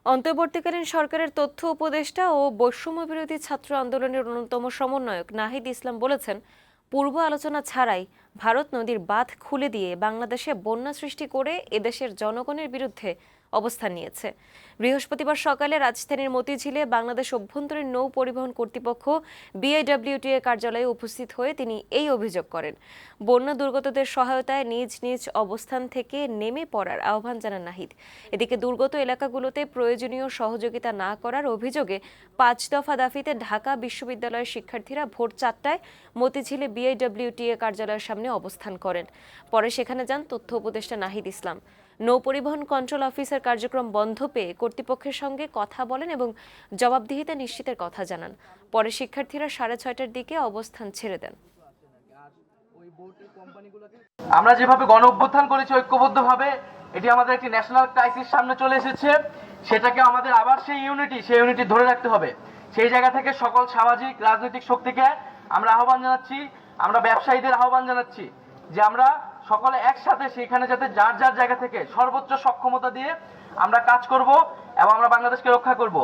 অন্তর্বর্তীকালীন সরকারের তথ্য উপদেষ্টা ও বৈষম্য বিরোধী ছাত্র আন্দোলনের অন্যতম সমন্বয়ক নাহিদ ইসলাম বলেছেন, পূর্ব আলোচনা ছাড়াই ভারত নদীর বাঁধ খুলে দিয়ে বাংলাদেশে বন্যা সৃষ্টি করে এদেশের জনগণের বিরুদ্ধে অবস্থান নিয়েছে। বৃহস্পতিবার সকালে রাজধানীর মতিঝিলে বাংলাদেশ অভ্যন্তরীণ নৌ পরিবহন কর্তৃপক্ষ বিআইডব্লিউটিএ কার্যালয়ে উপস্থিত হয়ে তিনি এই অভিযোগ করেন। বন্যা দুর্গতদের সহায়তায় নিজ নিজ অবস্থান থেকে নেমে পড়ার আহ্বান জানান নাহিদ। এদিকে দুর্গত এলাকাগুলোতে প্রয়োজনীয় সহযোগিতা না করার অভিযোগে ৫ দফা দাবিতে ঢাকা বিশ্ববিদ্যালয়ের শিক্ষার্থীরা ভোর ৪টায় মতিঝিলে বিআইডব্লিউটিএ কার্যালয়ের সামনে অবস্থান করেন। পরে সেখানে যান তথ্য উপদেষ্টা নাহিদ ইসলাম। নৌ পরিবহন কন্ট্রোল অফিসার কার্যক্রম বন্ধ পেয়ে কর্তৃপক্ষের সঙ্গে কথা বলেন এবং জবাবদিহিতা নিশ্চিতের কথা জানান। পরে শিক্ষার্থীরা ৬:৩০টার দিকে অবস্থান ছেড়ে দেন। আমরা যেভাবে গণ অভ্যুত্থান করেছি ঐক্যবদ্ধভাবে, এটি আমাদের একটি ন্যাশনাল ক্রাইসিস সামনে চলে এসেছে। সেটাকে আমাদের আবার সেই ইউনিটি ধরে রাখতে হবে। সেই জায়গা থেকে সকল সামাজিক রাজনৈতিক শক্তিকে আমরা আহ্বান জানাচ্ছি, আমরা ব্যবসায়ীদের আহ্বান জানাচ্ছি যে আমরা সকলে একসাথে সেখানে যাতে যার যার জায়গা থেকে সর্বোচ্চ সক্ষমতা দিয়ে আমরা কাজ করব এবং আমরা বাংলাদেশকে রক্ষা করব।